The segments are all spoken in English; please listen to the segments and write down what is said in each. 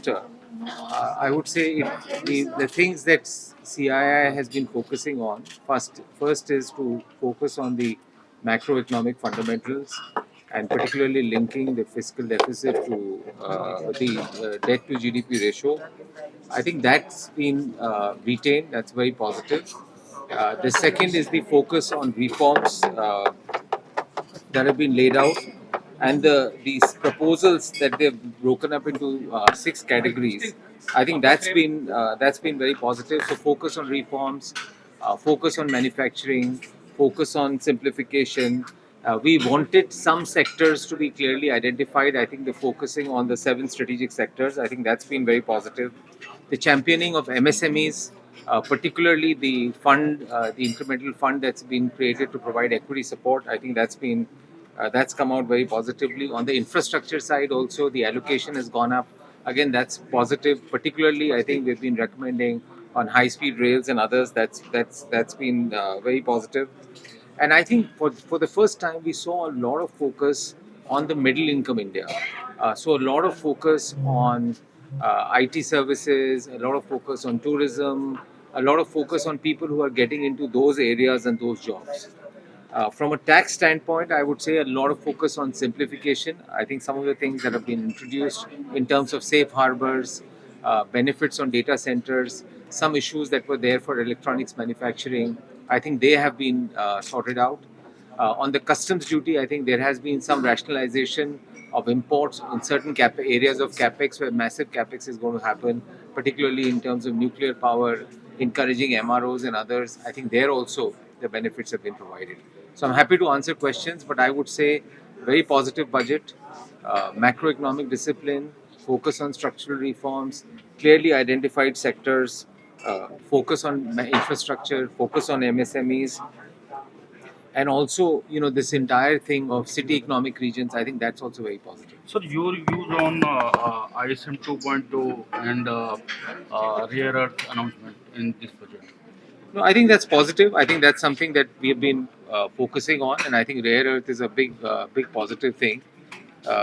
investor, I would say the things that CII has been focusing on first is to focus on the macroeconomic fundamentals and particularly linking the fiscal deficit to the debt to GDP ratio. I think that's been retained. That's very positive. The second is the focus on reforms that have been laid out, and these proposals that they've broken up into six categories. I think that's been very positive. So focus on reforms, focus on manufacturing, focus on simplification. We wanted some sectors to be clearly identified. I think the focusing on the seven strategic sectors. I think that's been very positive. The championing of MSMEs, particularly the fund, the incremental fund that's been created to provide equity support. I think that's come out very positively. On the infrastructure side, also the allocation has gone up. Again, that's positive. Particularly, I think we've been recommending on high-speed rails and others. That's been very positive. And I think for the first time, we saw a lot of focus on the middle income India. So a lot of focus on IT services, a lot of focus on tourism, a lot of focus on people who are getting into those areas and those jobs. From a tax standpoint, I would say a lot of focus on simplification. I think some of the things that have been introduced in terms of safe harbors, benefits on data centers, some issues that were there for electronics manufacturing, I think they have been sorted out. On the customs duty, I think there has been some rationalization of imports in certain areas of capex where massive capex is going to happen, particularly in terms of nuclear power, encouraging MROs and others. I think there also the benefits have been provided. So I'm happy to answer questions, but I would say very positive budget, macroeconomic discipline, focus on structural reforms, clearly identified sectors, focus on infrastructure, focus on MSMEs, and also this entire thing of city economic regions. I think that's also very positive. So your views on ISM 2.0 and rare earth announcement in this budget? No, I think that's positive. I think that's something that we have been focusing on, and I think rare earth is a big positive thing.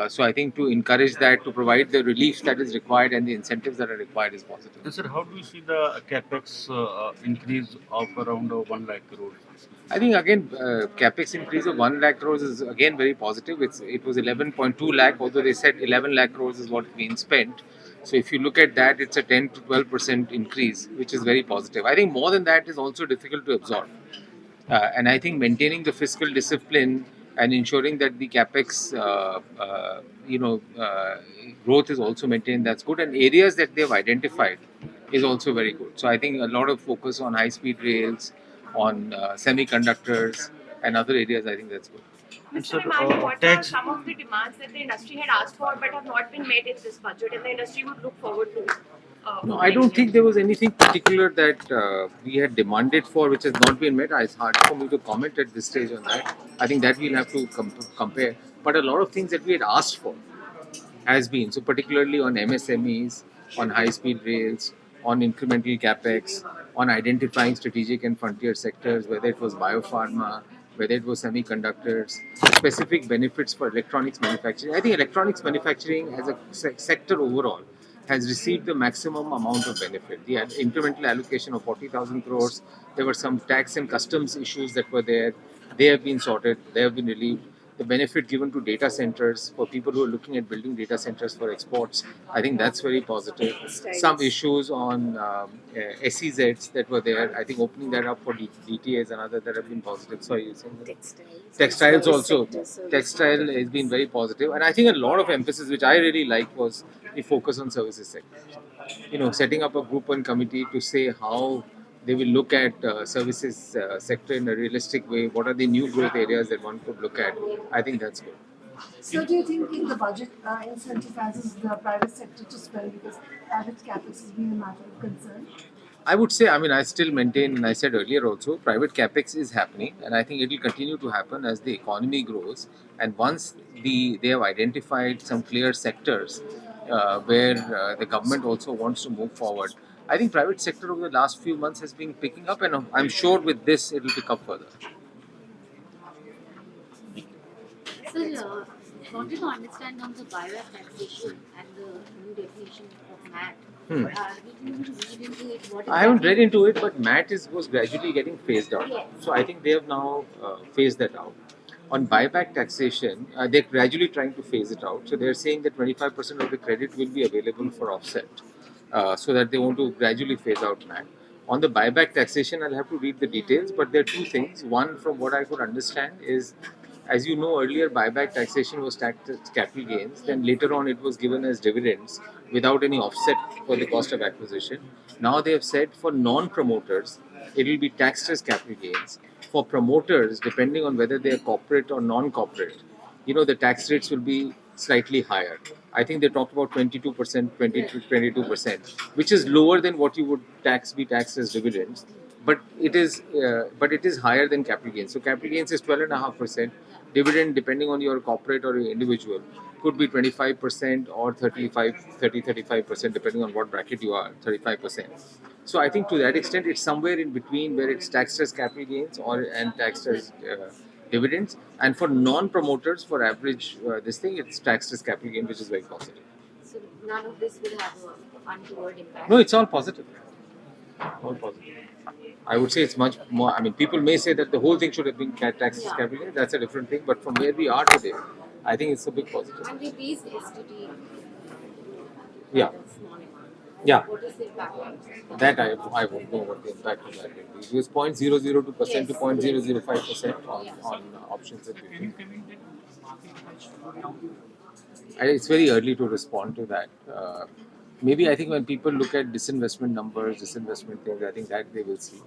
So I think to encourage that, to provide the relief that is required and the incentives that are required is positive. And sir, how do you see the capex increase of around 1 lakh crore? I think again, capex increase of 1 lakh crores is again very positive. It was 11.2 lakh, although they said 11 lakh crores is what being spent. So if you look at that, it's a 10 to 12% increase, which is very positive. I think more than that is also difficult to absorb. And I think maintaining the fiscal discipline and ensuring that the capex, growth is also maintained, that's good. And areas that they've identified is also very good. So I think a lot of focus on high-speed rails, on semiconductors, and other areas. I think that's good. Mr. Memani, what are some of the demands that the industry had asked for but have not been met in this budget, and the industry would look forward to? No, I don't think there was anything particular that we had demanded for which has not been met. It's hard for me to comment at this stage on that. I think that we'll have to compare. But a lot of things that we had asked for has been. So particularly on MSMEs, on high-speed rails, on incremental capex, on identifying strategic and frontier sectors, whether it was biopharma, whether it was semiconductors, specific benefits for electronics manufacturing. I think electronics manufacturing as a sector overall has received the maximum amount of benefit. The incremental allocation of 40,000 crores, there were some tax and customs issues that were there. They have been sorted, they have been relieved. The benefit given to data centers for people who are looking at building data centers for exports, I think that's very positive. Some issues on SEZs that were there, I think opening that up for DTAs and other that have been positive. Sorry, you're saying that? Textiles also. Textile has been very positive, and I think a lot of emphasis, which I really like, was the focus on services sector. Setting up a group and committee to say how they will look at services sector in a realistic way. What are the new growth areas that one could look at? I think that's good. So do you think in the budget incentivizes the private sector to spend because private capex has been a matter of concern? I would say, I still maintain, and I said earlier also, private capex is happening, and I think it will continue to happen as the economy grows. And once they have identified some clear sectors where the government also wants to move forward, I think private sector over the last few months has been picking up, and I'm sure with this it will pick up further. Sir, wanted to understand on the biotaxation and the new definition of Hmm. Did you read into it? What I haven't read exactly- into it, but MAT was gradually getting phased out. Yes. So I think they have now phased that out. On buyback taxation, they're gradually trying to phase it out. So they're saying that 25% of the credit will be available for offset, so that they want to gradually phase out MAT. On the buyback taxation, I'll have to read the details, but there are two things. One, from what I could understand, is as you know, earlier buyback taxation was taxed as capital gains, then later on it was given as dividends without any offset for the cost of acquisition. Now they have said for non promoters, it will be taxed as capital gains. For promoters, depending on whether they are corporate or non corporate, the tax rates will be slightly higher. I think they talked about 22%, 20 to 22%, which is lower than what you would be taxed as dividends, but it is higher than capital gains. So capital gains is 12.5%. Dividend, depending on your corporate or your individual, could be 25% or 35%, depending on what bracket you are, 35%. So I think to that extent, it's somewhere in between where it's taxed as capital gains and taxed as dividends. And for non-promoters, for average this thing, it's taxed as capital gain, which is very positive. So none of this will have a untoward impact. No, it's all positive. All positive. I would say it's much more. I mean, people may say that the whole thing should have been taxed as capital gain. That's a different thing. But from where we are today, I think it's a big positive. And we raised STT. Yeah. Small amount. Yeah. What is the impact? That I won't know what the impact of that will be. It was 0.002% to 0.005% on options that we did. It's very early to respond to that. Maybe I think when people look at disinvestment numbers, disinvestment things, I think that they will see.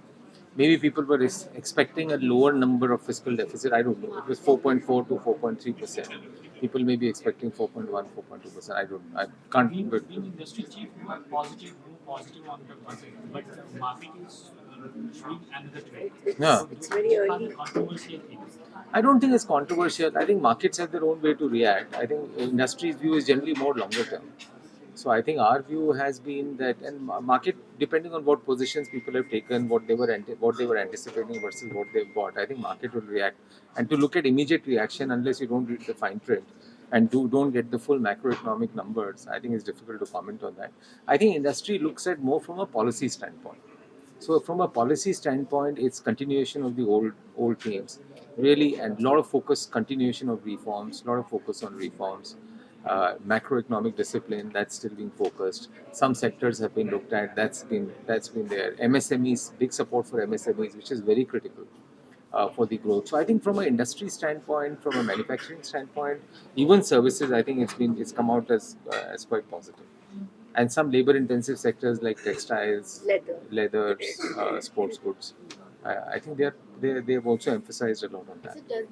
Maybe people were expecting a lower number of fiscal deficit. I don't know. It was 4.4 to 4.3%. People may be expecting 4.1, 4.2%. I can't. But Being industry chief, you are positive on the budget, but the market is showing another trend. yeah. It's very early. Controversial things. I don't think it's controversial. I think markets have their own way to react. I think industry's view is generally more longer term. So I think our view has been that, and market, depending on what positions people have taken, what they were anticipating versus what they've bought, I think market will react. And to look at immediate reaction, unless you don't read the fine print and don't get the full macroeconomic numbers, I think it's difficult to comment on that. I think industry looks at more from a policy standpoint. So from a policy standpoint, it's continuation of the old themes, really, and a lot of focus, continuation of reforms, a lot of focus on reforms. Macroeconomic discipline, that's still being focused. Some sectors have been looked at, that's been there. MSMEs, big support for MSMEs, which is very critical for the growth. So I think from an industry standpoint, from a manufacturing standpoint, even services, I think it's come out as quite positive. And some labor-intensive sectors like textiles, leathers, sports goods, I think they've also emphasized a lot on that. So does